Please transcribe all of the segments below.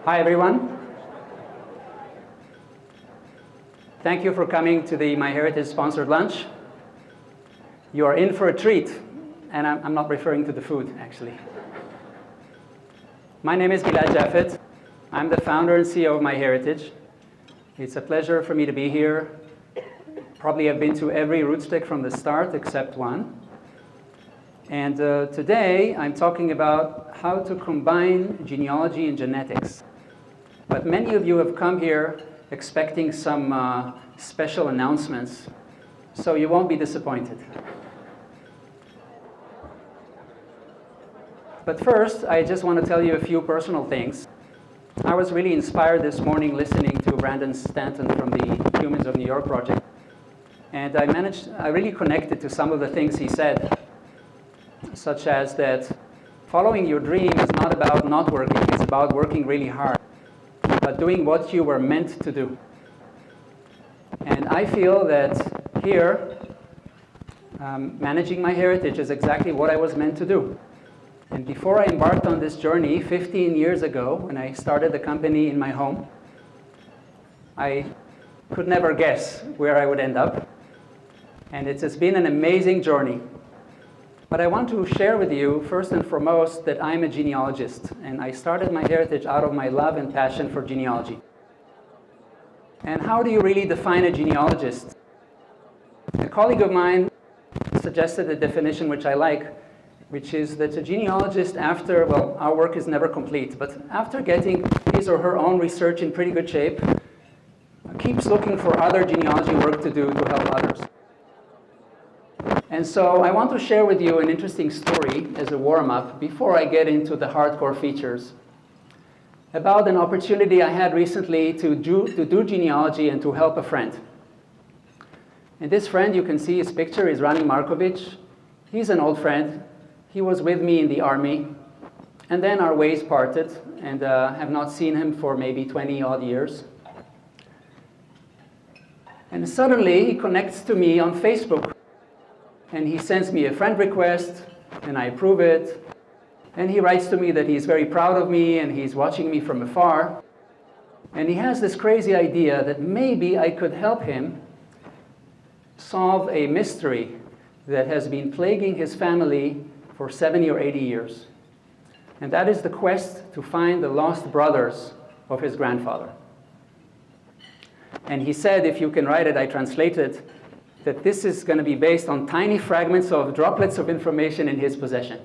Hi, everyone. Thank you for coming to the MyHeritage sponsored lunch. You are in for a treat, and I'm not referring to the food, actually. My name is Gilad Japhet. I'm the founder and CEO of MyHeritage. It's a pleasure for me to be here. Probably I've been to every RootsTech from the start except one. And today I'm talking about how to combine genealogy and genetics. But many of you have come here expecting some special announcements, so you won't be disappointed. But first, I just want to tell you a few personal things. I was really inspired this morning listening to Brandon Stanton from the Humans of New York project. And I really connected to some of the things he said, such as that following your dream is not about not working, it's about working really hard, but doing what you were meant to do. And I feel that here, managing MyHeritage is exactly what I was meant to do. And before I embarked on this journey 15 years ago, when I started the company in my home, I could never guess where I would end up. And it has been an amazing journey. But I want to share with you, first and foremost, that I'm a genealogist. And I started MyHeritage out of my love and passion for genealogy. And how do you really define a genealogist? A colleague of mine suggested a definition which I like, which is that a genealogist after, well, our work is never complete, but after getting his or her own research in pretty good shape, keeps looking for other genealogy work to do to help others. And so I want to share with you an interesting story as a warm-up before I get into the hardcore features about an opportunity I had recently to do genealogy and to help a friend. And this friend, you can see his picture, is Rani Markovich. He's an old friend. He was with me in the army. And then our ways parted, and have not seen him for maybe 20-odd years. And suddenly he connects to me on Facebook. And he sends me a friend request, and I approve it. And he writes to me that he's very proud of me, and he's watching me from afar. And he has this crazy idea that maybe I could help him solve a mystery that has been plaguing his family for 70 or 80 years. And that is the quest to find the lost brothers of his grandfather. And he said, if you can write it, I translated, that this is going to be based on tiny fragments of droplets of information in his possession.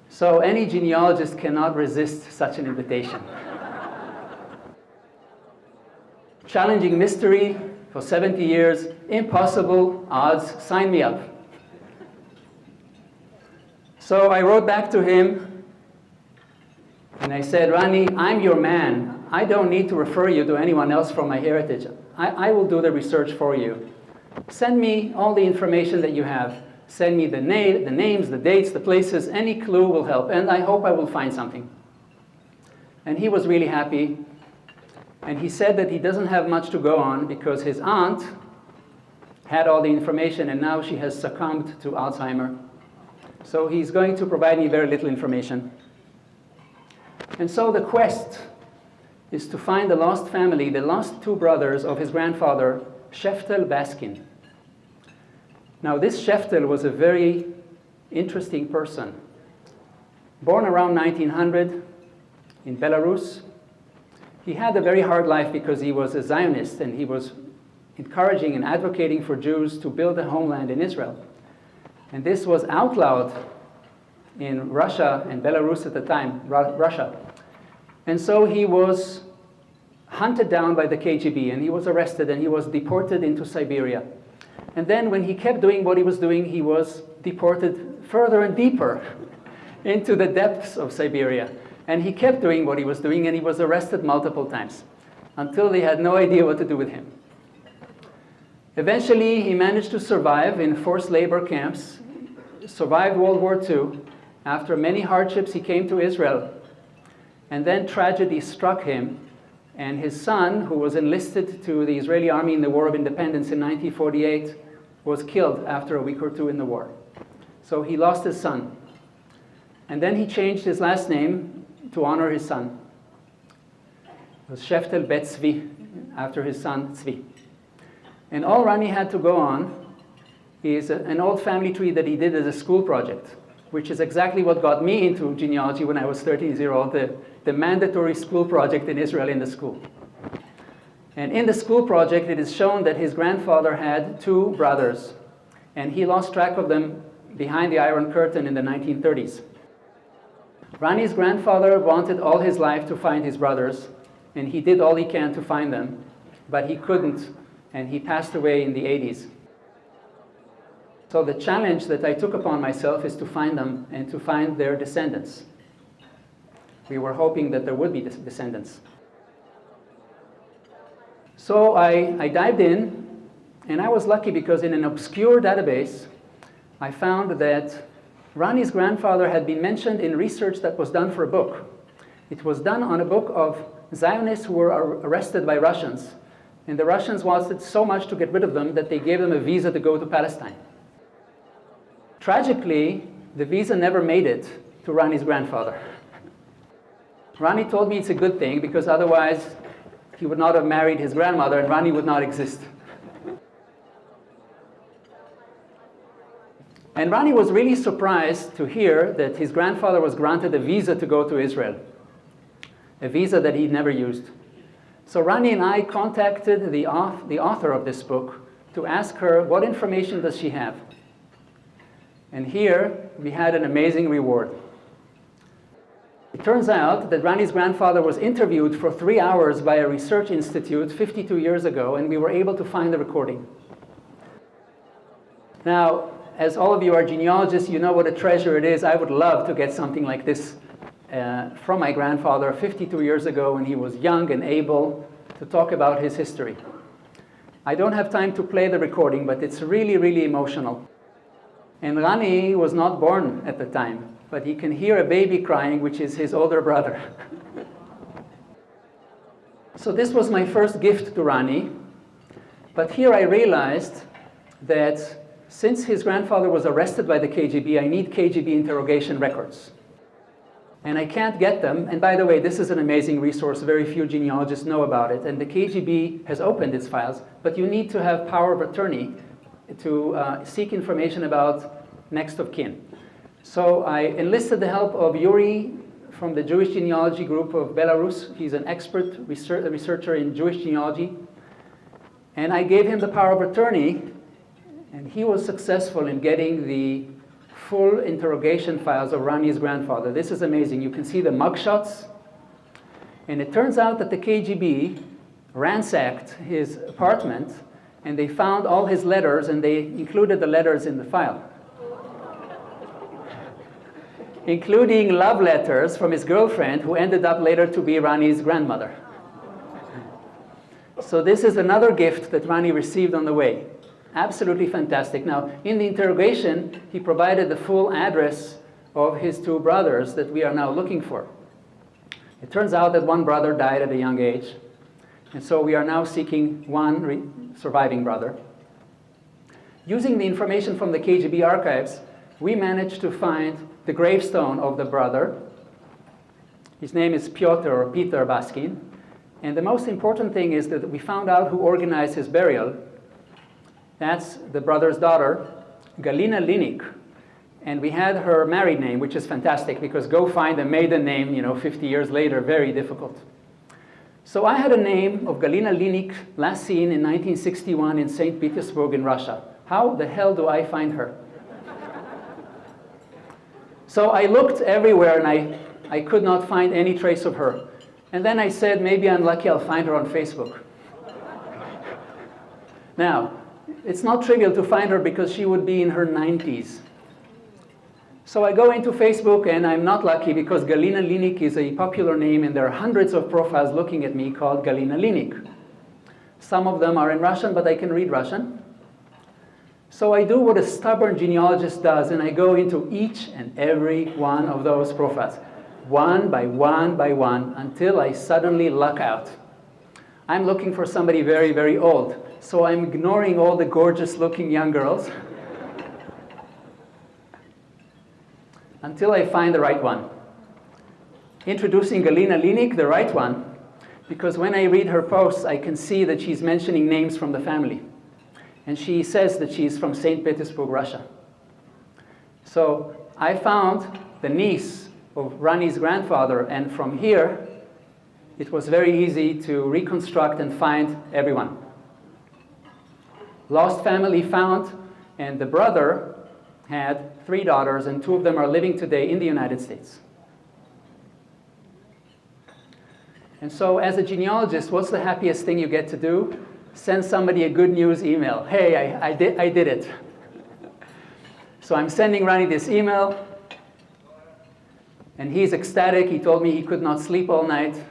So any genealogist cannot resist such an invitation. Challenging mystery for 70 years, impossible odds, sign me up. So I wrote back to him, and I said, Rani, I'm your man. I don't need to refer you to anyone else from MyHeritage. I will do the research for you. Send me all the information that you have. Send me the names, the dates, the places. Any clue will help, and I hope I will find something. And he was really happy. And he said that he doesn't have much to go on because his aunt had all the information, and now she has succumbed to Alzheimer's. So he's going to provide me very little information. And so the quest is to find the lost family, the lost two brothers of his grandfather, Sheftel Baskin. Now, this Sheftel was a very interesting person. Born around 1900 in Belarus, he had a very hard life because he was a Zionist, and he was encouraging and advocating for Jews to build a homeland in Israel. And this was outlawed in Russia and Belarus at the time, Russia. And so he was hunted down by the KGB, and he was arrested, and he was deported into Siberia. And then when he kept doing what he was doing, he was deported further and deeper into the depths of Siberia. And he kept doing what he was doing, and he was arrested multiple times until they had no idea what to do with him. Eventually, he managed to survive in forced labor camps, survived World War II. After many hardships, he came to Israel. And then tragedy struck him, and his son, who was enlisted to the Israeli army in the War of Independence in 1948, was killed after a week or two in the war. So he lost his son. And then he changed his last name to honor his son. It was Sheftel Baskin, after his son Tzvi. And all Rani had to go on is an old family tree that he did as a school project, which is exactly what got me into genealogy when I was 13 years old, the mandatory school project in Israel in the school. And in the school project, it is shown that his grandfather had 2 brothers, and he lost track of them behind the Iron Curtain in the 1930s. Rani's grandfather wanted all his life to find his brothers, and he did all he can to find them, but he couldn't, and he passed away in the 80s. So the challenge that I took upon myself is to find them and to find their descendants. We were hoping that there would be descendants. So I dived in, and I was lucky because in an obscure database, I found that Rani's grandfather had been mentioned in research that was done for a book. It was done on a book of Zionists who were arrested by Russians. And the Russians wanted so much to get rid of them that they gave them a visa to go to Palestine. Tragically, the visa never made it to Rani's grandfather. Rani told me it's a good thing because otherwise he would not have married his grandmother and Rani would not exist. And Rani was really surprised to hear that his grandfather was granted a visa to go to Israel, a visa that he'd never used. So Rani and I contacted the author of this book to ask her, what information does she have? And here we had an amazing reward. It turns out that Rani's grandfather was interviewed for 3 hours by a research institute 52 years ago, and we were able to find the recording. Now, as all of you are genealogists, you know what a treasure it is. I would love to get something like this from my grandfather 52 years ago when he was young and able to talk about his history. I don't have time to play the recording, but it's really, really emotional. And Rani was not born at the time, but he can hear a baby crying, which is his older brother. So this was my first gift to Rani. But here I realized that since his grandfather was arrested by the KGB, I need KGB interrogation records. And I can't get them. And by the way, this is an amazing resource. Very few genealogists know about it. And the KGB has opened its files, but you need to have power of attorney to seek information about next of kin. So I enlisted the help of Yuri from the Jewish genealogy group of Belarus. He's an expert researcher in Jewish genealogy. And I gave him the power of attorney, and he was successful in getting the full interrogation files of Rani's grandfather. This is amazing. You can see the mugshots. And it turns out that the KGB ransacked his apartment, and they found all his letters, and they included the letters in the file, including love letters from his girlfriend, who ended up later to be Rani's grandmother. So this is another gift that Rani received on the way. Absolutely fantastic. Now, in the interrogation, he provided the full address of his 2 brothers that we are now looking for. It turns out that one brother died at a young age, and so we are now seeking one surviving brother. Using the information from the KGB archives, we managed to find the gravestone of the brother. His name is Piotr or Peter Baskin. And the most important thing is that we found out who organized his burial. That's the brother's daughter, Galina Linnik. And we had her married name, which is fantastic, because go find a maiden name, 50 years later, very difficult. So I had a name of Galina Linnik last seen in 1961 in St. Petersburg in Russia. How the hell do I find her? So I looked everywhere, and I could not find any trace of her. And then I said, maybe I'm lucky, I'll find her on Facebook. Now, it's not trivial to find her because she would be in her 90s. So I go into Facebook, and I'm not lucky because Galina Linnik is a popular name, and there are hundreds of profiles looking at me called Galina Linnik. Some of them are in Russian, but I can read Russian. So I do what a stubborn genealogist does, and I go into each and every one of those profiles, one by one, until I suddenly luck out. I'm looking for somebody very, very old. So I'm ignoring all the gorgeous-looking young girls until I find the right one. Introducing Galina Linnik, the right one. because when I read her posts, I can see that she's mentioning names from the family. And she says that she's from St. Petersburg, Russia. So I found the niece of Rani's grandfather, and from here, it was very easy to reconstruct and find everyone. Lost family found, and the brother had 3 daughters, and 2 of them are living today in the United States. And so as a genealogist, what's the happiest thing you get to do? Send somebody a good news email. Hey, I did it. So I'm sending Rani this email, and he's ecstatic. He told me he could not sleep all night.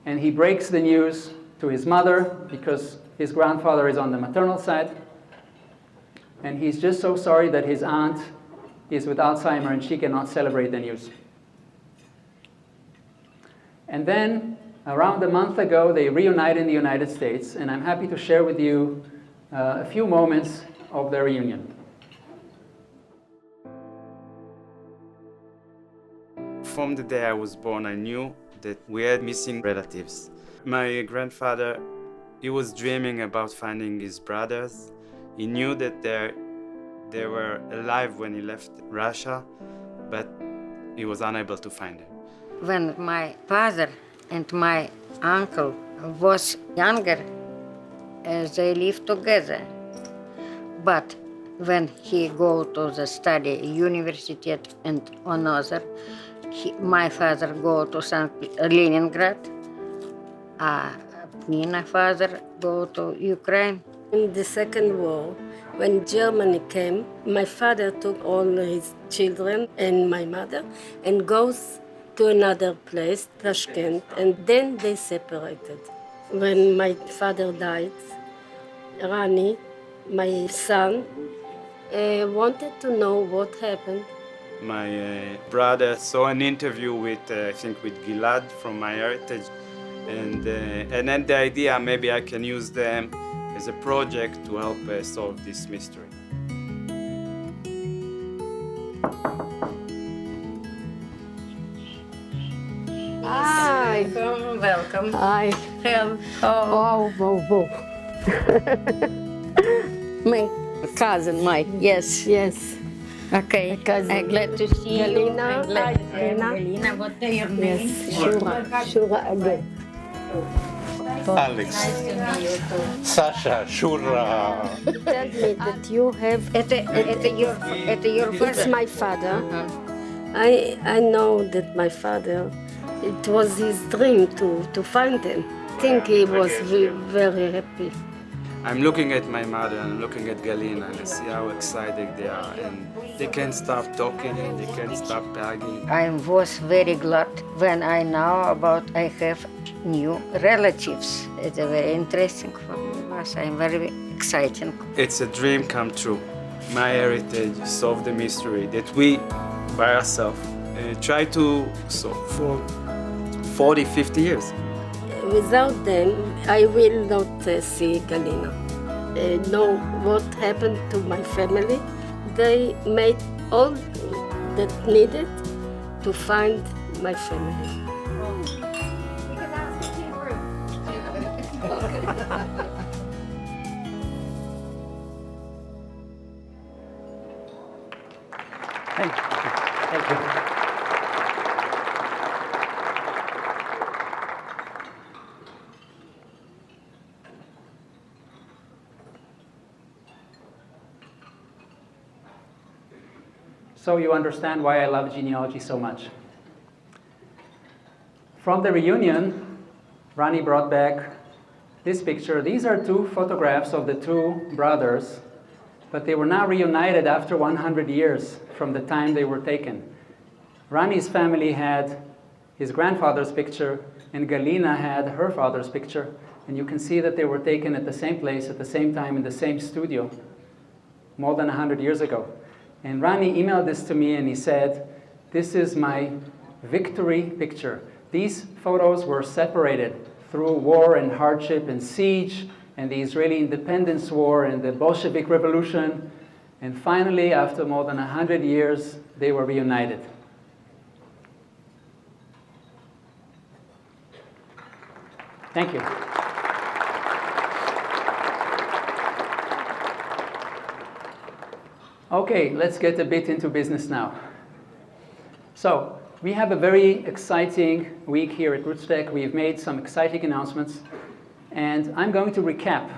And he breaks the news to his mother because his grandfather is on the maternal side. And he's just so sorry that his aunt is with Alzheimer's and she cannot celebrate the news. And then, around a month ago, they reunited in the United States, and I'm happy to share with you a few moments of their reunion. From the day I was born, I knew that we had missing relatives. My grandfather, he was dreaming about finding his brothers. He knew that they were alive when he left Russia, but he was unable to find them. When my father and my uncle was younger, they lived together. But when he go to the study university and another, my father go to Leningrad, Nina father go to Ukraine. In the Second War, when Germany came, my father took all his children and my mother and goes to another place, Tashkent, and then they separated. When my father died, Rani, my son, wanted to know what happened. My brother saw an interview with, I think, with Gilad from MyHeritage, and then the idea maybe I can use them as a project to help solve this mystery. Hi. Welcome. Hi. Hello. Oh, whoa, whoa. My cousin, Mike. Yes. Yes. Okay. Cousin. I'm glad to see Galina. you. Hi, Galina. Galina, what are your Yes. names? Shura again. Alex, Nice to meet you too. Sasha, Shura. Tell me that you have. Это your It's father? my father. I know that my father, it was his dream to find them. I think he was very happy. I'm looking at my mother and I'm looking at Galina and I see how excited they are, and they can't stop talking and they can't stop hugging. I was very glad when I know about I have new relatives. It's very interesting for us. I'm very excited. It's a dream come true. MyHeritage solved the mystery that we, by ourselves, try to solve for 40, 50 years. Without them, I will not see Galina. Know what happened to my family. They made all that needed to find my family. Thank you. So you understand why I love genealogy so much. From the reunion, Rani brought back this picture. These are 2 photographs of the 2 brothers, but they were now reunited after 100 years from the time they were taken. Rani's family had his grandfather's picture, and Galina had her father's picture, and you can see that they were taken at the same place, at the same time, in the same studio, more than 100 years ago. And Rani emailed this to me and he said, "This is my victory picture." These photos were separated through war and hardship and siege and the Israeli Independence War and the Bolshevik Revolution. And finally, after more than 100 years, they were reunited. Thank you. Okay, let's get a bit into business now. So, we have a very exciting week here at RootsTech. We've made some exciting announcements, and I'm going to recap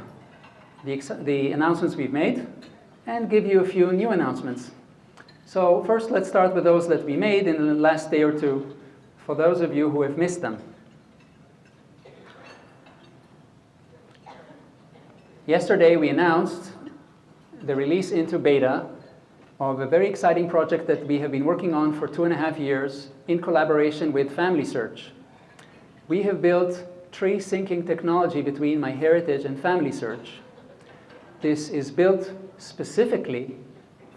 the announcements we've made and give you a few new announcements. So first, let's start with those that we made in the last day or two, for those of you who have missed them. Yesterday, we announced the release into beta of a very exciting project that we have been working on for 2.5 years in collaboration with FamilySearch. We have built tree syncing technology between MyHeritage and FamilySearch. This is built specifically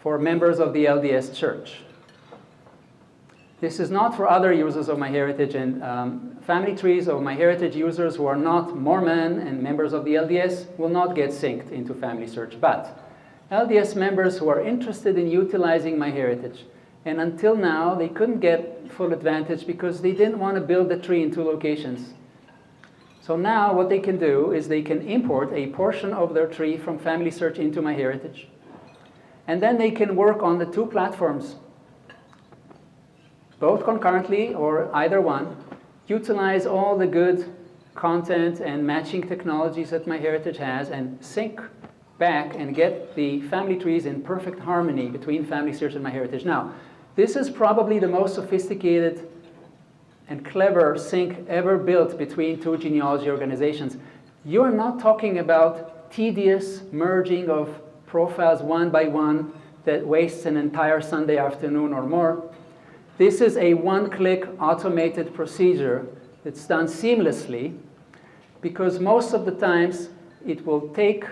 for members of the LDS Church. This is not for other users of MyHeritage, and family trees of MyHeritage users who are not Mormon and members of the LDS will not get synced into FamilySearch. But LDS members who are interested in utilizing MyHeritage, and until now they couldn't get full advantage because they didn't want to build the tree in 2 locations. So now what they can do is they can import a portion of their tree from FamilySearch into MyHeritage, and then they can work on the 2 platforms, both concurrently or either one, utilize all the good content and matching technologies that MyHeritage has, and sync back and get the family trees in perfect harmony between FamilySearch and MyHeritage. Now, this is probably the most sophisticated and clever sync ever built between 2 genealogy organizations. You're not talking about tedious merging of profiles one by one that wastes an entire Sunday afternoon or more. This is a one-click automated procedure that's done seamlessly, because most of the times it will take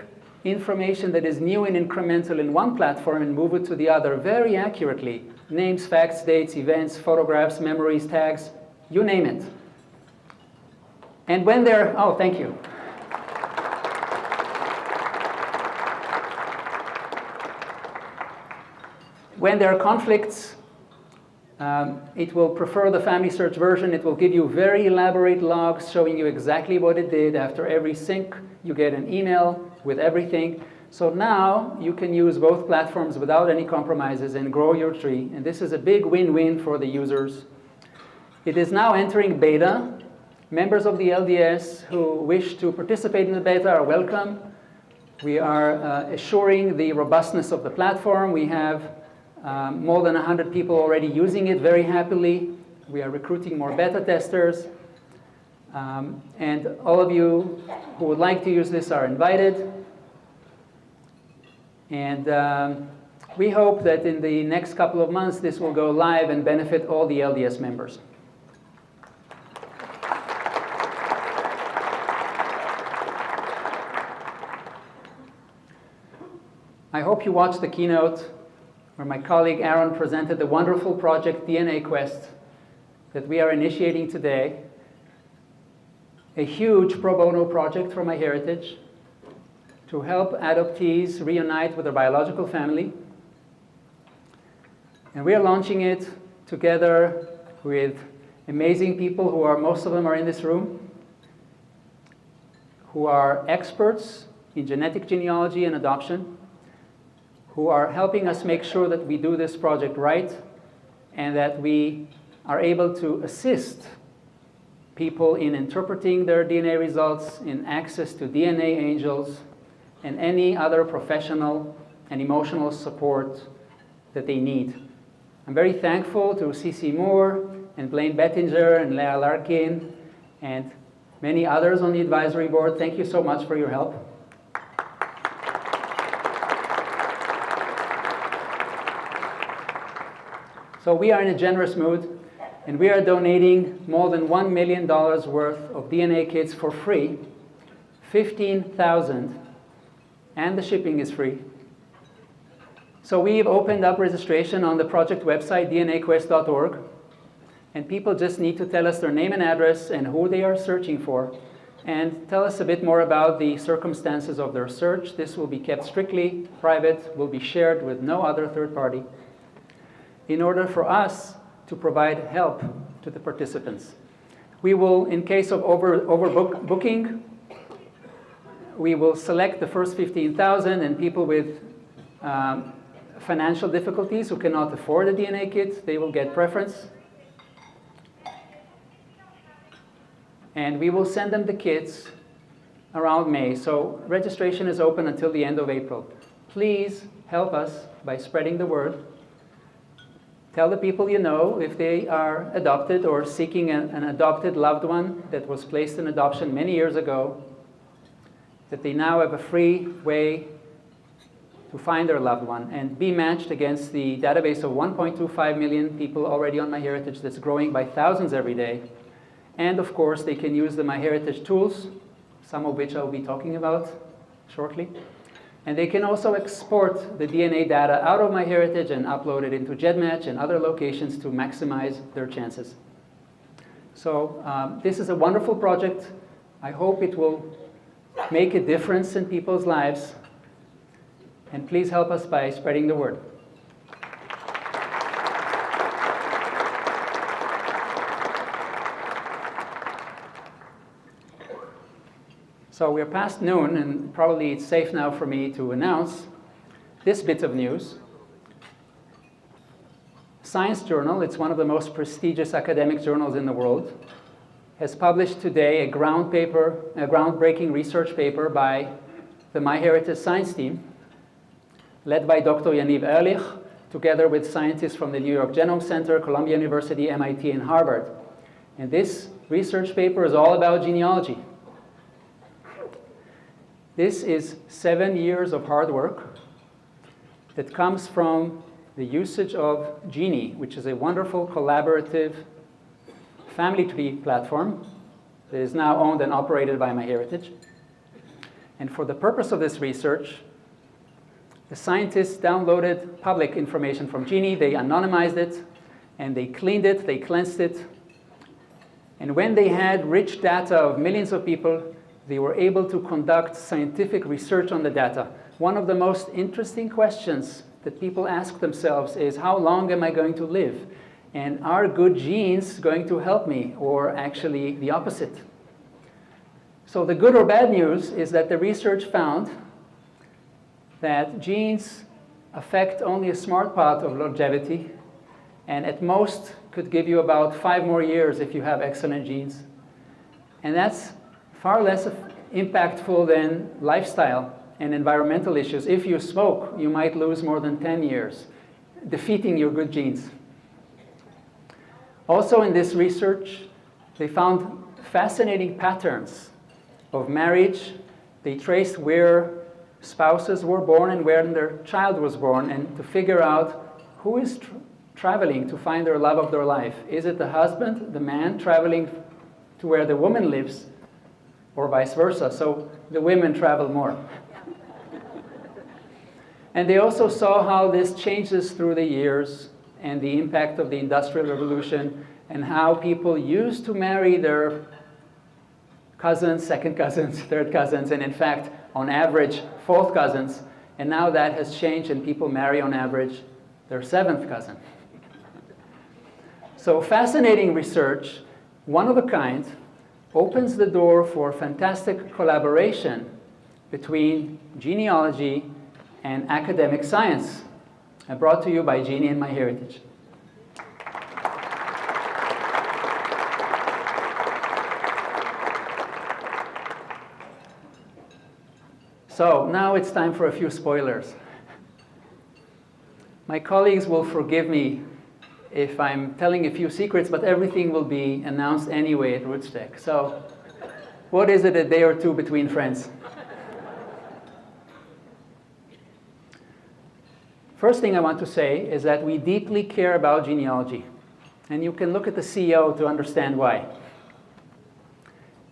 information that is new and incremental in one platform and move it to the other very accurately. Names, facts, dates, events, photographs, memories, tags, you name it. And when they're, oh, thank you. When there are conflicts, it will prefer the FamilySearch version. It will give you very elaborate logs showing you exactly what it did. After every sync, you get an email with everything. So now you can use both platforms without any compromises and grow your tree. And this is a big win-win for the users. It is now entering beta. Members of the LDS who wish to participate in the beta are welcome. We are assuring the robustness of the platform. We have more than 100 people already using it very happily. We are recruiting more beta testers. And all of you who would like to use this are invited. And we hope that in the next couple of months this will go live and benefit all the LDS members. I hope you watched the keynote where my colleague Aaron presented the wonderful project DNA Quest that we are initiating today. A huge pro bono project for MyHeritage to help adoptees reunite with their biological family. And we are launching it together with amazing people who are, most of them are in this room, who are experts in genetic genealogy and adoption, who are helping us make sure that we do this project right and that we are able to assist people in interpreting their DNA results, in access to DNA angels, and any other professional and emotional support that they need. I'm very thankful to C.C. Moore and Blaine Bettinger and Leah Larkin and many others on the advisory board. Thank you so much for your help. So we are in a generous mood, and we are donating more than $1 million worth of DNA kits for free, 15,000, and the shipping is free. So we've opened up registration on the project website, dnaquest.org, and people just need to tell us their name and address and who they are searching for, and tell us a bit more about the circumstances of their search. This will be kept strictly private, will be shared with no other third party, in order for us to provide help to the participants. We will, in case of overbooking, we will select the first 15,000 and people with financial difficulties who cannot afford a DNA kit, they will get preference. And we will send them the kits around May. So registration is open until the end of April. Please help us by spreading the word. Tell the people you know if they are adopted or seeking an adopted loved one that was placed in adoption many years ago, that they now have a free way to find their loved one and be matched against the database of 1.25 million people already on MyHeritage that's growing by thousands every day. And of course, they can use the MyHeritage tools, some of which I'll be talking about shortly. And they can also export the DNA data out of MyHeritage and upload it into GEDmatch and other locations to maximize their chances. So this is a wonderful project. I hope it will make a difference in people's lives. And please help us by spreading the word. So we're past noon, and probably it's safe now for me to announce this bit of news. Science Journal, it's one of the most prestigious academic journals in the world, has published today a groundbreaking research paper by the MyHeritage science team, led by Dr. Yaniv Ehrlich, together with scientists from the New York Genome Center, Columbia University, MIT, and Harvard. And this research paper is all about genealogy. This is 7 years of hard work that comes from the usage of Genie, which is a wonderful collaborative family tree platform that is now owned and operated by MyHeritage. And for the purpose of this research, the scientists downloaded public information from Genie, they anonymized it, and they cleaned it, they cleansed it. And when they had rich data of millions of people, they were able to conduct scientific research on the data. One of the most interesting questions that people ask themselves is, how long am I going to live? And are good genes going to help me, or actually the opposite? So the good or bad news is that the research found that genes affect only a smart part of longevity, and at most could give you about 5 more years if you have excellent genes. And that's far less impactful than lifestyle and environmental issues. If you smoke, you might lose more than 10 years, defeating your good genes. Also in this research, they found fascinating patterns of marriage. They traced where spouses were born and where their child was born, and to figure out who is traveling to find their love of their life. Is it the husband, the man, traveling to where the woman lives, or vice versa? So the women travel more. And they also saw how this changes through the years and the impact of the Industrial Revolution, and how people used to marry their cousins, second cousins, third cousins, and in fact, on average, fourth cousins. And now that has changed, and people marry on average their seventh cousin. So fascinating research, one of a kind, opens the door for fantastic collaboration between genealogy and academic science, brought to you by Genie and MyHeritage. So now it's time for a few spoilers. My colleagues will forgive me if I'm telling a few secrets, but everything will be announced anyway at RootsTech. So what is it, a day or two between friends? First thing I want to say is that we deeply care about genealogy. And you can look at the CEO to understand why.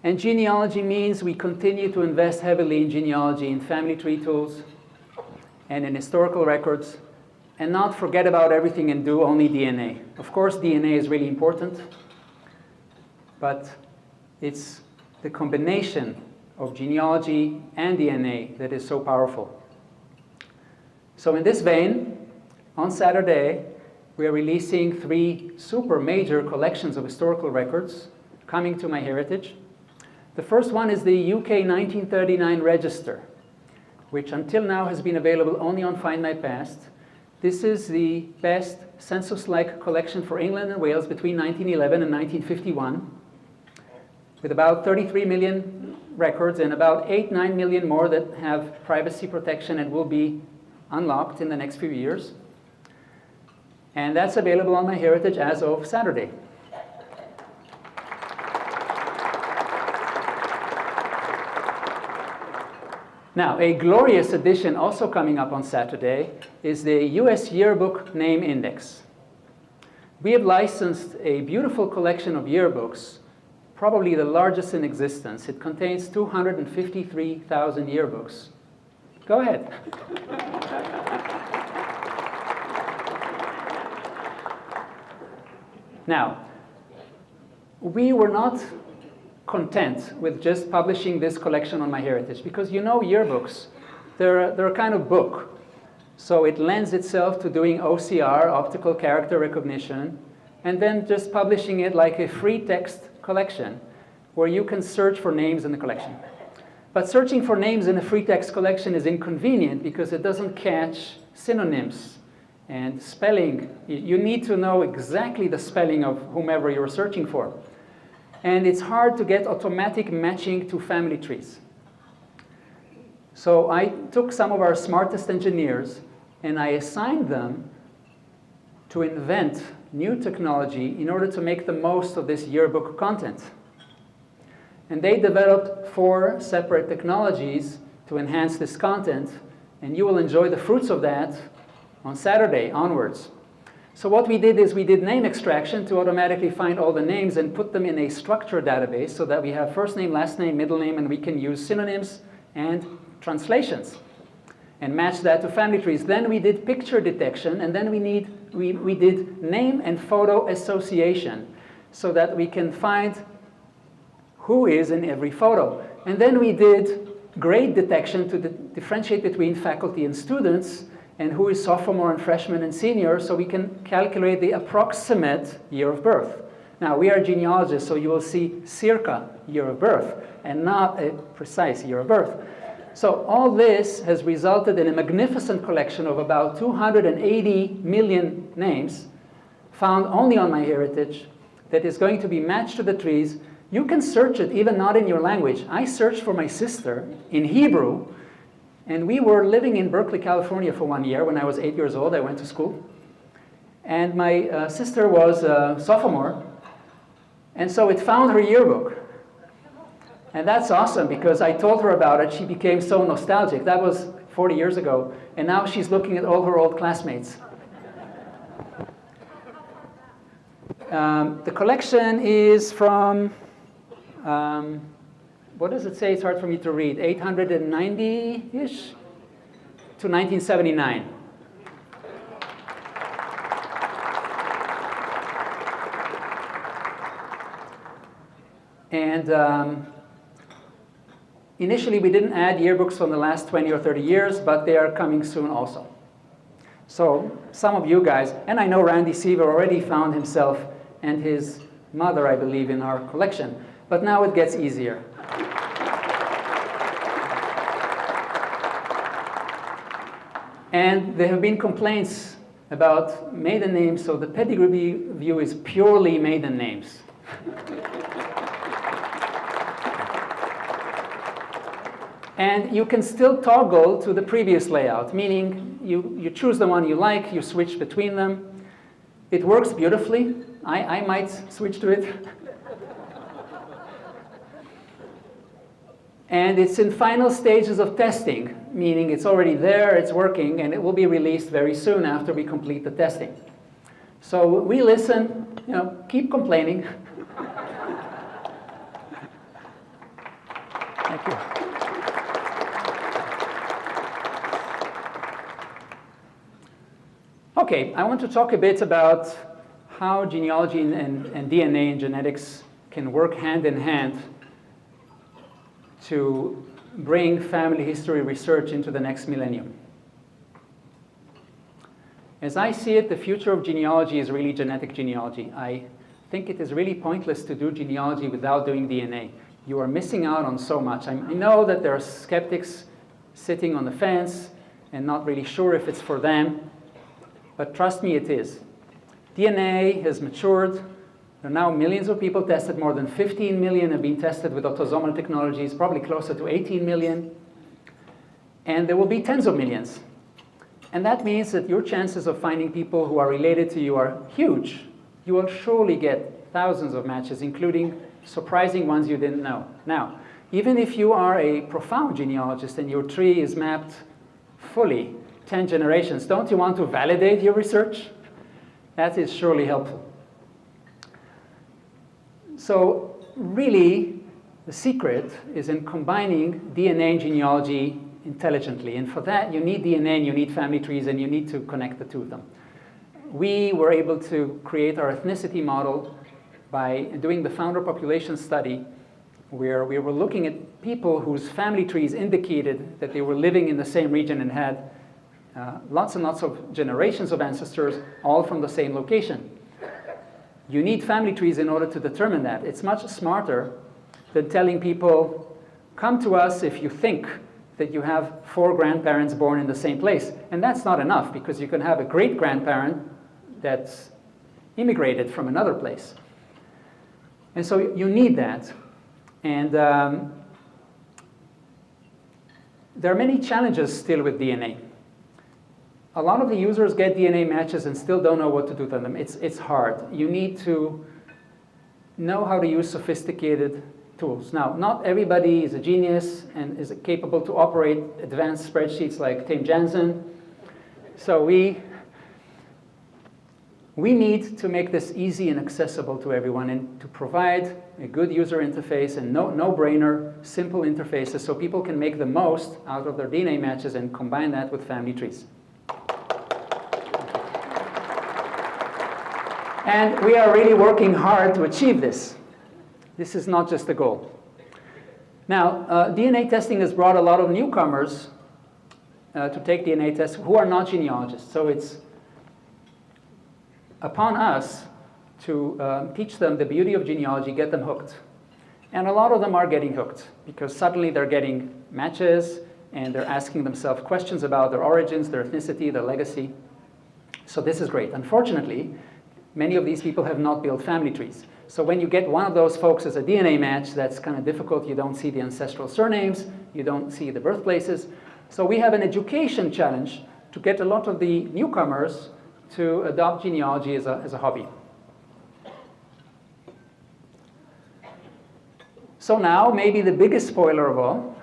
And genealogy means we continue to invest heavily in genealogy, in family tree tools, and in historical records, and not forget about everything and do only DNA. Of course, DNA is really important, but it's the combination of genealogy and DNA that is so powerful. So in this vein, on Saturday, we are releasing 3 super major collections of historical records coming to MyHeritage. The first one is the UK 1939 Register, which until now has been available only on Find My Past. This is the best census-like collection for England and Wales between 1911 and 1951, with about 33 million records and about 8-9 million more that have privacy protection and will be unlocked in the next few years. And that's available on MyHeritage as of Saturday. Now, a glorious addition also coming up on Saturday is the US Yearbook Name Index. We have licensed a beautiful collection of yearbooks, probably the largest in existence. It contains 253,000 yearbooks. Go ahead. Now, we were not content with just publishing this collection on MyHeritage, because you know yearbooks, they're a kind of book. So it lends itself to doing OCR, optical character recognition, and then just publishing it like a free text collection where you can search for names in the collection. But searching for names in a free text collection is inconvenient because it doesn't catch synonyms and spelling. You need to know exactly the spelling of whomever you're searching for. And it's hard to get automatic matching to family trees. So I took some of our smartest engineers and I assigned them to invent new technology in order to make the most of this yearbook content. And they developed 4 separate technologies to enhance this content, and you will enjoy the fruits of that on Saturday onwards. So what we did is we did name extraction to automatically find all the names and put them in a structured database so that we have first name, last name, middle name, and we can use synonyms and translations and match that to family trees. Then we did picture detection, and then we did name and photo association so that we can find who is in every photo. And then we did grade detection to differentiate between faculty and students, and who is sophomore and freshman and senior, so we can calculate the approximate year of birth. Now, we are genealogists, so you will see circa year of birth and not a precise year of birth. So all this has resulted in a magnificent collection of about 280 million names found only on MyHeritage that is going to be matched to the trees. You can search it even not in your language. I searched for my sister in Hebrew, and we were living in Berkeley, California for 1 year. When I was 8 years old, I went to school. And my sister was a sophomore, and so it found her yearbook. And that's awesome, because I told her about it. She became so nostalgic. That was 40 years ago. And now she's looking at all her old classmates. The collection is from, what does it say? It's hard for me to read. 890-ish to 1979. And initially, we didn't add yearbooks from the last 20 or 30 years, but they are coming soon also. So some of you guys, and I know Randy Seaver already found himself and his mother, I believe, in our collection. But now it gets easier. And there have been complaints about maiden names, so the pedigree view is purely maiden names. And you can still toggle to the previous layout, meaning you choose the one you like, you switch between them. It works beautifully. I might switch to it. And it's in final stages of testing, meaning it's already there, it's working, and it will be released very soon after we complete the testing. So we listen, keep complaining. Thank you. Okay, I want to talk a bit about how genealogy and DNA and genetics can work hand in hand to bring family history research into the next millennium. As I see it, the future of genealogy is really genetic genealogy. I think it is really pointless to do genealogy without doing DNA. You are missing out on so much. I know that there are skeptics sitting on the fence and not really sure if it's for them, but trust me, it is. DNA has matured. There are now millions of people tested. More than 15 million have been tested with autosomal technologies, probably closer to 18 million. And there will be tens of millions. And that means that your chances of finding people who are related to you are huge. You will surely get thousands of matches, including surprising ones you didn't know. Now, even if you are a profound genealogist and your tree is mapped fully, 10 generations, don't you want to validate your research? That is surely helpful. So really, the secret is in combining DNA and genealogy intelligently. And for that, you need DNA and you need family trees and you need to connect the two of them. We were able to create our ethnicity model by doing the founder population study, where we were looking at people whose family trees indicated that they were living in the same region and had lots and lots of generations of ancestors, all from the same location. You need family trees in order to determine that. It's much smarter than telling people, come to us if you think that you have 4 grandparents born in the same place. And that's not enough, because you can have a great-grandparent that's immigrated from another place. And so you need that. And there are many challenges still with DNA. A lot of the users get DNA matches and still don't know what to do with them. It's hard. You need to know how to use sophisticated tools. Now, not everybody is a genius and is capable to operate advanced spreadsheets like Tim Jansen. So we need to make this easy and accessible to everyone and to provide a good user interface and no-brainer, simple interfaces so people can make the most out of their DNA matches and combine that with family trees. And we are really working hard to achieve this. This is not just a goal. Now, DNA testing has brought a lot of newcomers to take DNA tests who are not genealogists. So it's upon us to teach them the beauty of genealogy, get them hooked. And a lot of them are getting hooked because suddenly they're getting matches and they're asking themselves questions about their origins, their ethnicity, their legacy. So this is great. Unfortunately, many of these people have not built family trees. So when you get one of those folks as a DNA match, that's kind of difficult. You don't see the ancestral surnames. You don't see the birthplaces. So we have an education challenge to get a lot of the newcomers to adopt genealogy as a hobby. So now, maybe the biggest spoiler of all,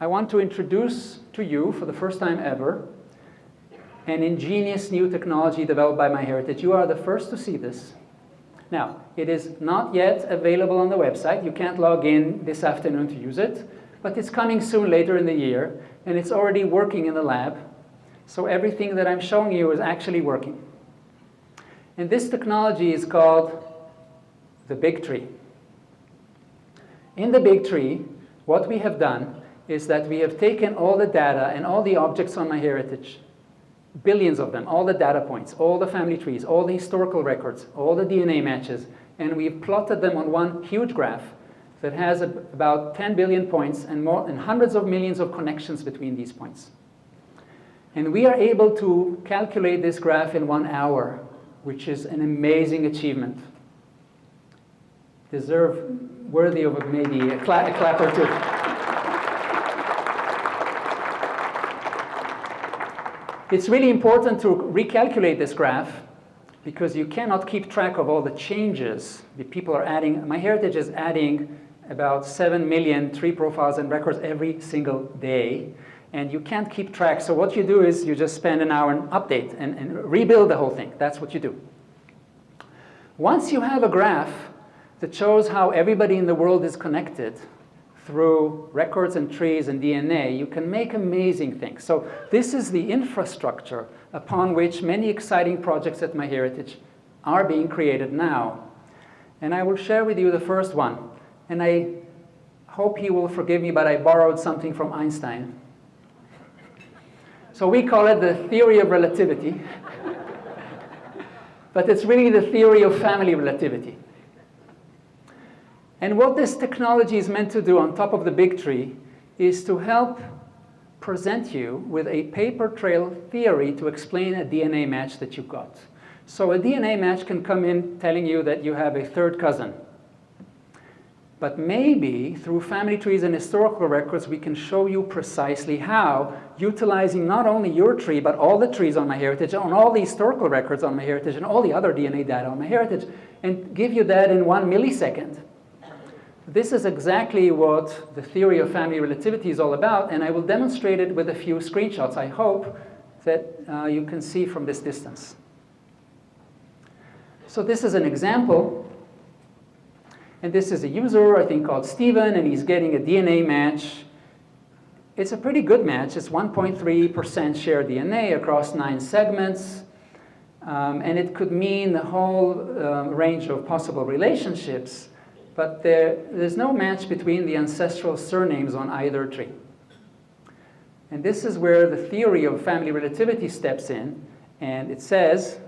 I want to introduce to you, for the first time ever, an ingenious new technology developed by MyHeritage. You are the first to see this. Now, it is not yet available on the website. You can't log in this afternoon to use it, but it's coming soon later in the year, and it's already working in the lab. So everything that I'm showing you is actually working. And this technology is called the big tree. In the big tree, what we have done is that we have taken all the data and all the objects on MyHeritage, billions of them, all the data points, all the family trees, all the historical records, all the DNA matches, and we've plotted them on one huge graph that has about 10 billion points and more and hundreds of millions of connections between these points. And we are able to calculate this graph in 1 hour, which is an amazing achievement. Worthy of maybe a clap or two. It's really important to recalculate this graph because you cannot keep track of all the changes that people are adding. MyHeritage is adding about 7 million tree profiles and records every single day. And you can't keep track. So what you do is you just spend an hour and update and rebuild the whole thing. That's what you do. Once you have a graph that shows how everybody in the world is connected through records and trees and DNA, you can make amazing things. So this is the infrastructure upon which many exciting projects at MyHeritage are being created now. And I will share with you the first one. And I hope he will forgive me, but I borrowed something from Einstein. So we call it the theory of relativity. but it's really the theory of family relativity. And what this technology is meant to do on top of the big tree is to help present you with a paper trail theory to explain a DNA match that you got. So a DNA match can come in telling you that you have a third cousin. But maybe through family trees and historical records, we can show you precisely how, utilizing not only your tree, but all the trees on MyHeritage, on all the historical records on MyHeritage, and all the other DNA data on MyHeritage, and give you that in 1 millisecond. This is exactly what the theory of family relativity is all about, and I will demonstrate it with a few screenshots, I hope, that you can see from this distance. So this is an example. And this is a user, I think, called Steven, and he's getting a DNA match. It's a pretty good match. It's 1.3% shared DNA across 9 segments. And it could mean a whole range of possible relationships. But there's no match between the ancestral surnames on either tree. And this is where the theory of family relativity steps in. And it says,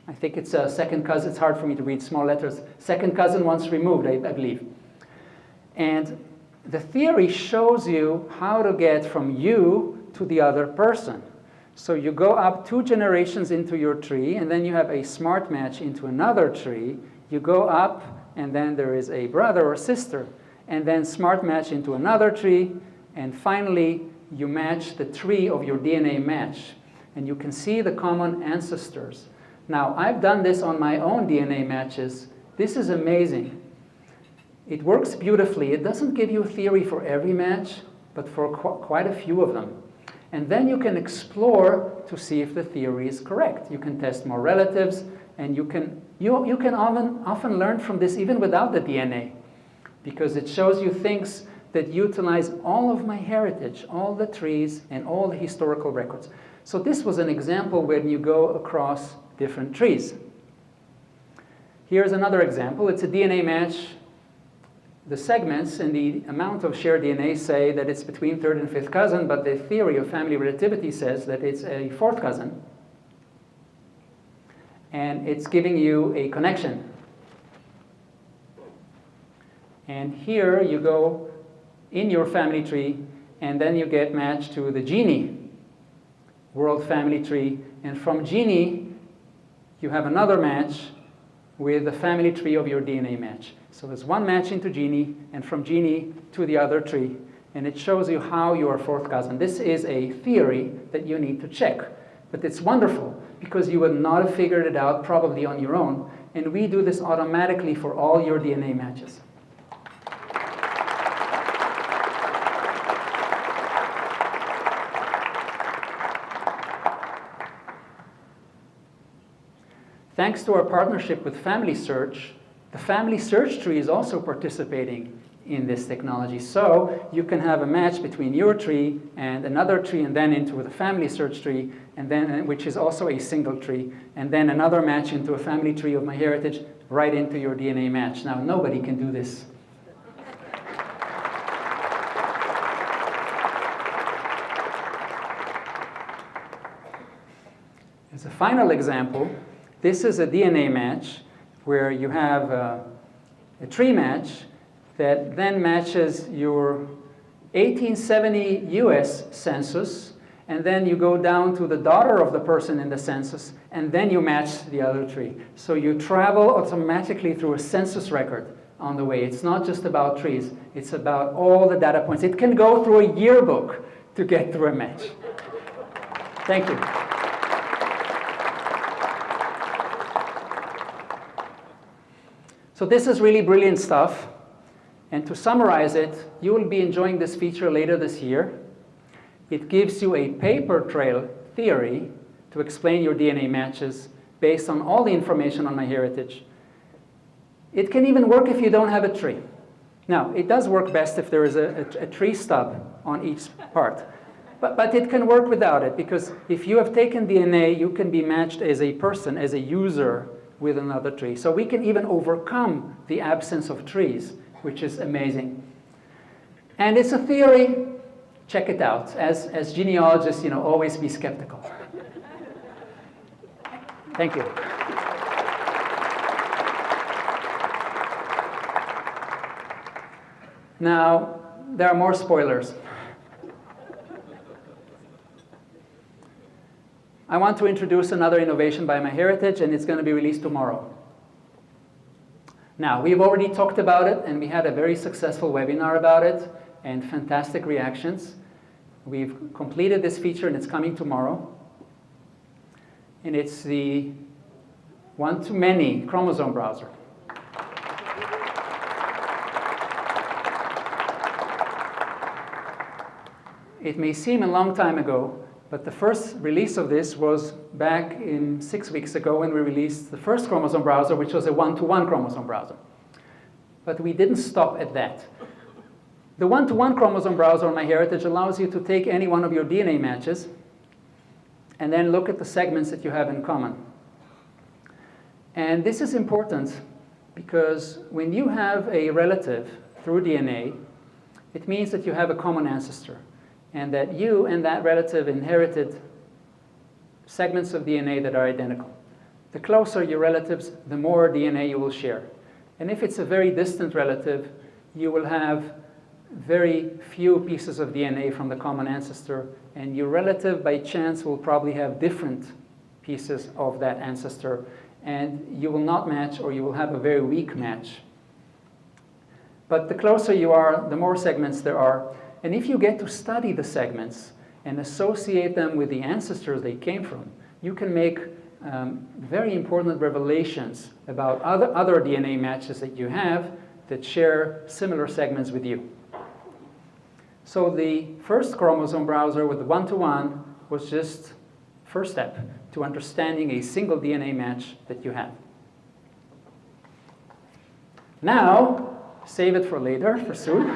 I think it's a second cousin. It's hard for me to read small letters. Second cousin once removed, I believe. And the theory shows you how to get from you to the other person. So you go up 2 generations into your tree, and then you have a smart match into another tree. You go up, and then there is a brother or sister, and then smart match into another tree, and finally you match the tree of your DNA match. And you can see the common ancestors. Now, I've done this on my own DNA matches. This is amazing. It works beautifully. It doesn't give you a theory for every match, but for quite a few of them. And then you can explore to see if the theory is correct. You can test more relatives, and you can often learn from this even without the DNA, because it shows you things that utilize all of MyHeritage, all the trees, and all the historical records. So this was an example when you go across different trees. Here's another example. It's a DNA match. The segments and the amount of shared DNA say that it's between third and fifth cousin, but the theory of family relativity says that it's a fourth cousin. And it's giving you a connection. And here you go in your family tree, and then you get matched to the Genie world family tree. And from Genie, you have another match with the family tree of your DNA match. So there's one match into Genie, and from Genie to the other tree. And it shows you how you are fourth cousin. This is a theory that you need to check. But it's wonderful, because you would not have figured it out probably on your own. And we do this automatically for all your DNA matches. Thanks to our partnership with FamilySearch, the FamilySearch tree is also participating in this technology. So you can have a match between your tree and another tree, and then into the FamilySearch tree, and then, which is also a single tree, and then another match into a family tree of MyHeritage, right into your DNA match. Now, nobody can do this. As a final example, this is a DNA match where you have a tree match that then matches your 1870 US census, and then you go down to the daughter of the person in the census, and then you match the other tree. So you travel automatically through a census record on the way. It's not just about trees. It's about all the data points. It can go through a yearbook to get through a match. Thank you. So this is really brilliant stuff. And to summarize it, you will be enjoying this feature later this year. It gives you a paper trail theory to explain your DNA matches based on all the information on MyHeritage. It can even work if you don't have a tree. Now, it does work best if there is a tree stub on each part. But it can work without it, because if you have taken DNA, you can be matched as a person, as a user, with another tree. So we can even overcome the absence of trees, which is amazing. And it's a theory. Check it out. As genealogists, always be skeptical. Thank you. Now, there are more spoilers. I want to introduce another innovation by MyHeritage, and it's going to be released tomorrow. Now, we've already talked about it, and we had a very successful webinar about it, and fantastic reactions. We've completed this feature, and it's coming tomorrow. And it's the one-to-many chromosome browser. It may seem a long time ago, but the first release of this was back in 6 weeks ago when we released the first chromosome browser, which was a one-to-one chromosome browser. But we didn't stop at that. The one-to-one chromosome browser on MyHeritage allows you to take any one of your DNA matches and then look at the segments that you have in common. And this is important because when you have a relative through DNA, it means that you have a common ancestor, and that you and that relative inherited segments of DNA that are identical. The closer your relatives, the more DNA you will share. And if it's a very distant relative, you will have very few pieces of DNA from the common ancestor, and your relative by chance will probably have different pieces of that ancestor, and you will not match, or you will have a very weak match. But the closer you are, the more segments there are. And if you get to study the segments and associate them with the ancestors they came from, you can make very important revelations about other DNA matches that you have that share similar segments with you. So the first chromosome browser with the one-to-one was just first step to understanding a single DNA match that you have. Now, save it for later, for soon.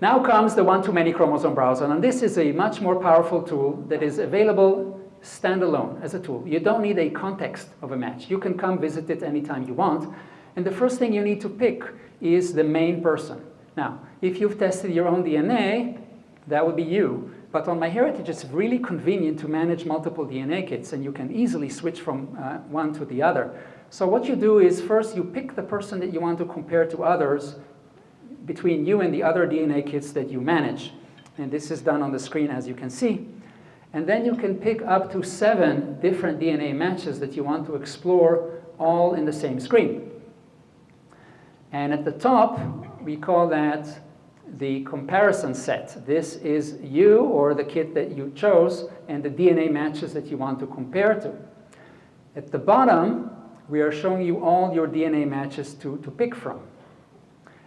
Now comes the one-to-many chromosome browser, and this is a much more powerful tool that is available standalone as a tool. You don't need a context of a match. You can come visit it anytime you want, and the first thing you need to pick is the main person. Now, if you've tested your own DNA, that would be you. But on MyHeritage, it's really convenient to manage multiple DNA kits, and you can easily switch from one to the other. So what you do is first you pick the person that you want to compare to others between you and the other DNA kits that you manage. And this is done on the screen, as you can see. And then you can pick up to 7 different DNA matches that you want to explore all in the same screen. And at the top, we call that the comparison set. This is you or the kit that you chose and the DNA matches that you want to compare to. At the bottom, we are showing you all your DNA matches to pick from.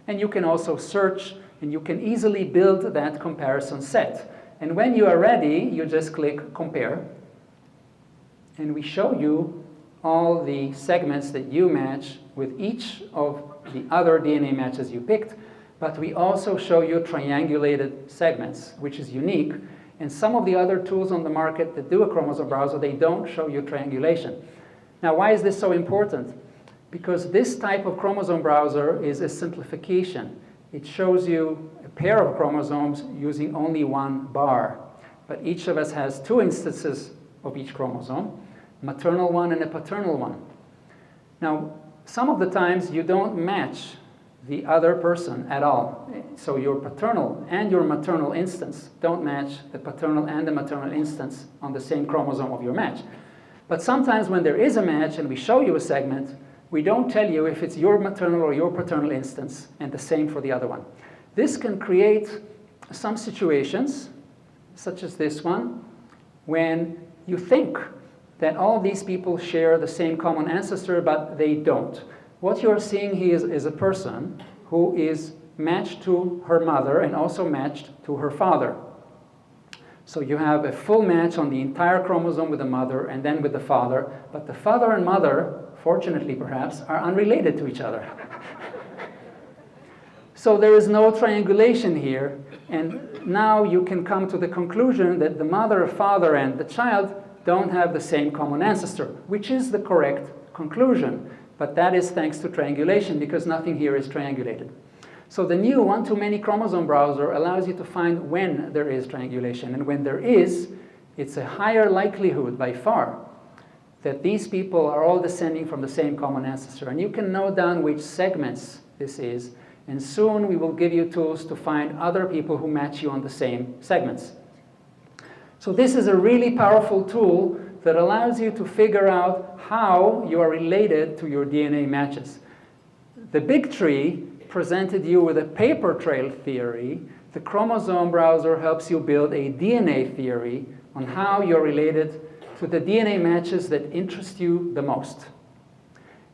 And you can also search, and you can easily build that comparison set. And when you are ready, you just click Compare. And we show you all the segments that you match with each of the other DNA matches you picked. But we also show you triangulated segments, which is unique. And some of the other tools on the market that do a chromosome browser, they don't show you triangulation. Now, why is this so important? Because this type of chromosome browser is a simplification. It shows you a pair of chromosomes using only one bar. But each of us has 2 instances of each chromosome, a maternal one and a paternal one. Now, some of the times you don't match the other person at all. So your paternal and your maternal instance don't match the paternal and the maternal instance on the same chromosome of your match. But sometimes when there is a match and we show you a segment, we don't tell you if it's your maternal or your paternal instance, and the same for the other one. This can create some situations, such as this one, when you think that all these people share the same common ancestor, but they don't. What you're seeing here is a person who is matched to her mother and also matched to her father. So you have a full match on the entire chromosome with the mother and then with the father, but the father and mother, fortunately perhaps, are unrelated to each other. So there is no triangulation here, and now you can come to the conclusion that the mother, father, and the child don't have the same common ancestor, which is the correct conclusion. But that is thanks to triangulation, because nothing here is triangulated. So the new one-to-many chromosome browser allows you to find when there is triangulation. And when there is, it's a higher likelihood by far that these people are all descending from the same common ancestor. And you can note down which segments this is, and soon we will give you tools to find other people who match you on the same segments. So this is a really powerful tool that allows you to figure out how you are related to your DNA matches. The big tree presented you with a paper trail theory. The chromosome browser helps you build a DNA theory on how you're related to the DNA matches that interest you the most.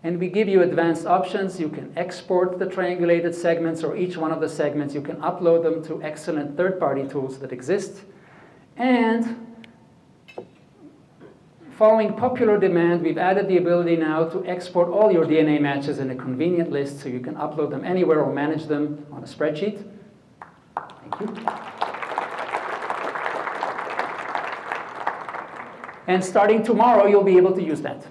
And we give you advanced options. You can export the triangulated segments or each one of the segments. You can upload them to excellent third-party tools that exist. And following popular demand, we've added the ability now to export all your DNA matches in a convenient list so you can upload them anywhere or manage them on a spreadsheet. Thank you. And starting tomorrow, you'll be able to use that.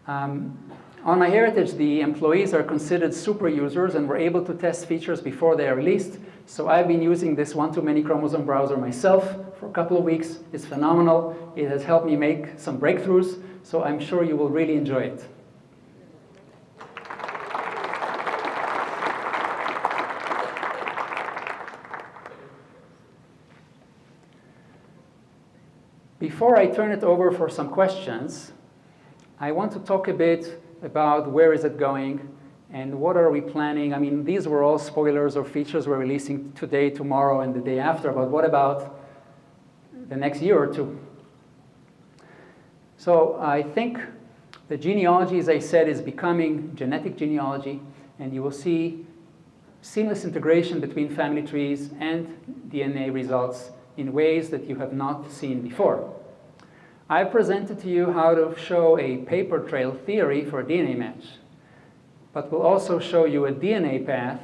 On MyHeritage, the employees are considered super users, and we're able to test features before they are released. So I've been using this one-to-many chromosome browser myself for a couple of weeks. It's phenomenal. It has helped me make some breakthroughs, so I'm sure you will really enjoy it. Before I turn it over for some questions, I want to talk a bit about where is it going and what are we planning. I mean, these were all spoilers or features we're releasing today, tomorrow, and the day after, but what about the next year or two? So I think the genealogy, as I said, is becoming genetic genealogy, and you will see seamless integration between family trees and DNA results in ways that you have not seen before. I presented to you how to show a paper trail theory for a DNA match, but we'll also show you a DNA path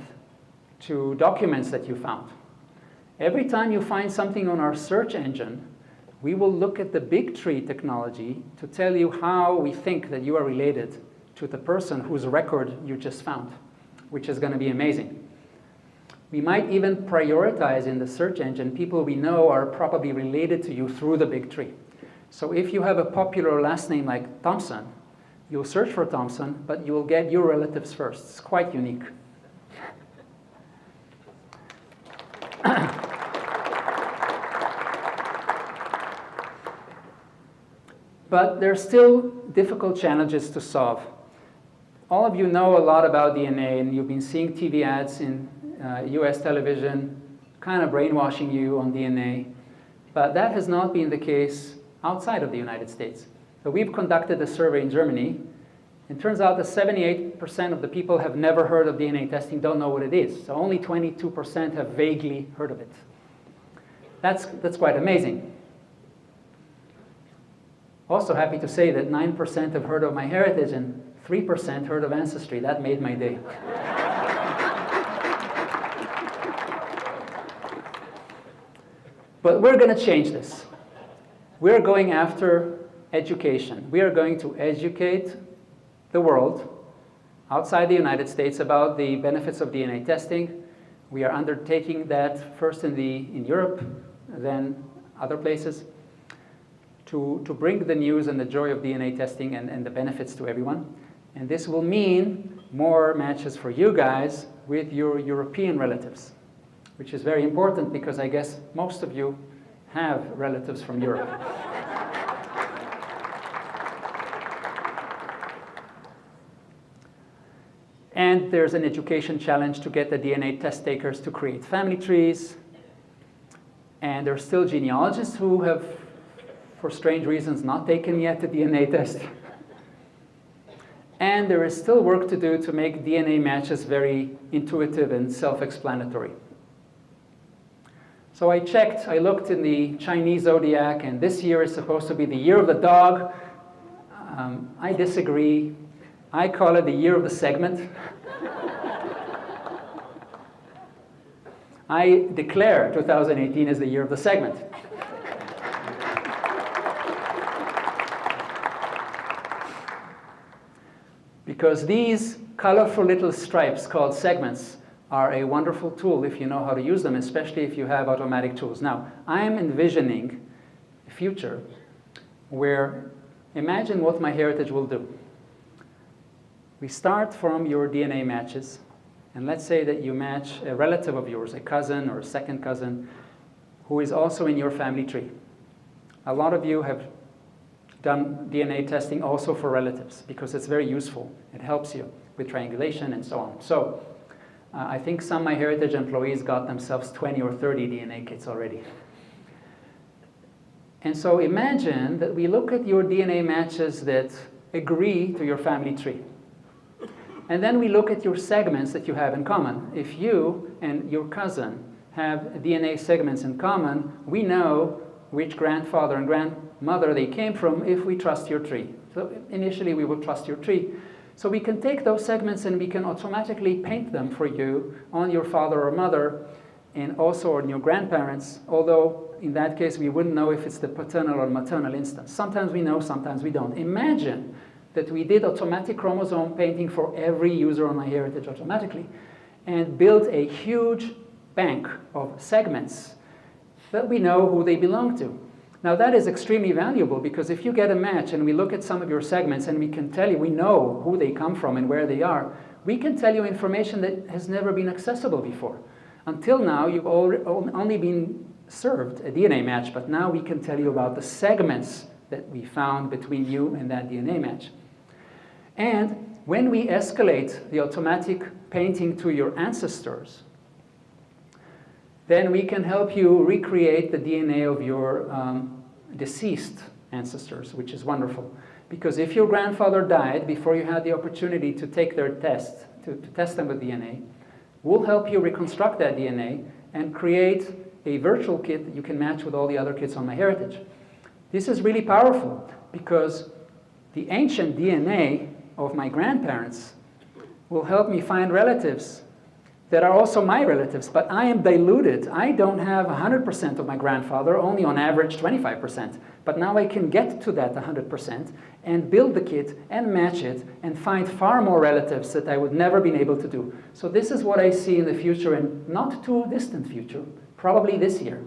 to documents that you found. Every time you find something on our search engine, we will look at the big tree technology to tell you how we think that you are related to the person whose record you just found, which is going to be amazing. We might even prioritize in the search engine people we know are probably related to you through the big tree. So if you have a popular last name like Thompson, you'll search for Thompson, but you will get your relatives first. It's quite unique. But there are still difficult challenges to solve. All of you know a lot about DNA, and you've been seeing TV ads in US television, kind of brainwashing you on DNA. But that has not been the case outside of the United States. So we've conducted a survey in Germany. It turns out that 78% of the people have never heard of DNA testing, don't know what it is. So only 22% have vaguely heard of it. That's quite amazing. Also happy to say that 9% have heard of MyHeritage and 3% heard of Ancestry. That made my day. But we're going to change this. We're going after education. We are going to educate the world outside the United States about the benefits of DNA testing. We are undertaking that first in Europe, then other places, to bring the news and the joy of DNA testing and the benefits to everyone. And this will mean more matches for you guys with your European relatives, which is very important because I guess most of you have relatives from Europe. And there's an education challenge to get the DNA test takers to create family trees. And there are still genealogists who have, for strange reasons, not taken yet the DNA test. And there is still work to do to make DNA matches very intuitive and self-explanatory. So I looked in the Chinese zodiac, and this year is supposed to be the year of the dog. I disagree. I call it the year of the segment. I declare 2018 as the year of the segment. Because these colorful little stripes called segments are a wonderful tool if you know how to use them, especially if you have automatic tools. Now, I am envisioning a future where, imagine what MyHeritage will do. We start from your DNA matches, and let's say that you match a relative of yours, a cousin or a second cousin, who is also in your family tree. A lot of you have done DNA testing also for relatives because it's very useful. It helps you with triangulation and so on. So I think some MyHeritage employees got themselves 20 or 30 DNA kits already. And so imagine that we look at your DNA matches that agree to your family tree. And then we look at your segments that you have in common. If you and your cousin have DNA segments in common, we know which grandfather and grandmother they came from if we trust your tree. So initially we will trust your tree. So we can take those segments and we can automatically paint them for you on your father or mother and also on your grandparents, although in that case we wouldn't know if it's the paternal or maternal instance. Sometimes we know, sometimes we don't. Imagine that we did automatic chromosome painting for every user on MyHeritage automatically and built a huge bank of segments that we know who they belong to. Now that is extremely valuable because if you get a match and we look at some of your segments and we can tell you, we know who they come from and where they are, we can tell you information that has never been accessible before. Until now, you've only been served a DNA match, but now we can tell you about the segments that we found between you and that DNA match. And when we escalate the automatic painting to your ancestors, then we can help you recreate the DNA of your deceased ancestors, which is wonderful. Because if your grandfather died before you had the opportunity to take their test, to test them with DNA, we'll help you reconstruct that DNA and create a virtual kit that you can match with all the other kits on MyHeritage. This is really powerful because the ancient DNA of my grandparents will help me find relatives that are also my relatives, but I am diluted. I don't have 100% of my grandfather, only on average 25%. But now I can get to that 100% and build the kit and match it and find far more relatives that I would never been able to do. So this is what I see in the future, and not too distant future, probably this year.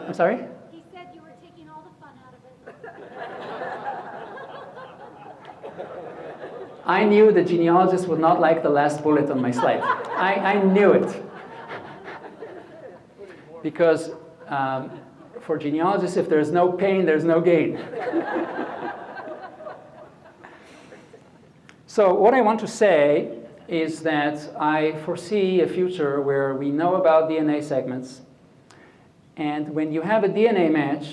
I'm sorry? He said you were taking all the fun out of it. I knew the genealogist would not like the last bullet on my slide. I knew it. Because for genealogists, if there's no pain, there's no gain. So what I want to say is that I foresee a future where we know about DNA segments. And when you have a DNA match,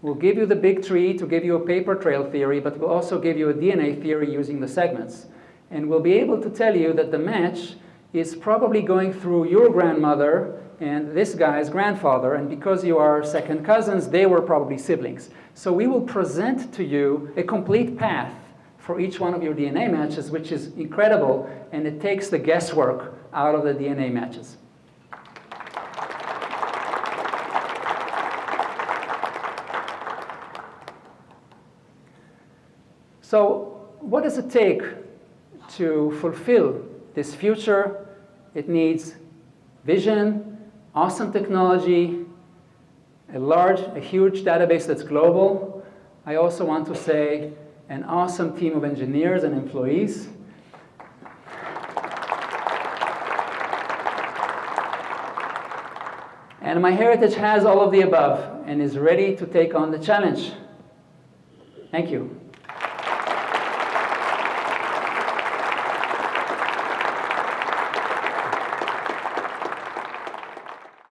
we'll give you the big tree to give you a paper trail theory, but we'll also give you a DNA theory using the segments. And we'll be able to tell you that the match is probably going through your grandmother and this guy's grandfather, and because you are second cousins, they were probably siblings. So we will present to you a complete path for each one of your DNA matches, which is incredible, and it takes the guesswork out of the DNA matches. So what does it take to fulfill this future? It needs vision, awesome technology, a huge database that's global. I also want to say an awesome team of engineers and employees. And MyHeritage has all of the above and is ready to take on the challenge. Thank you.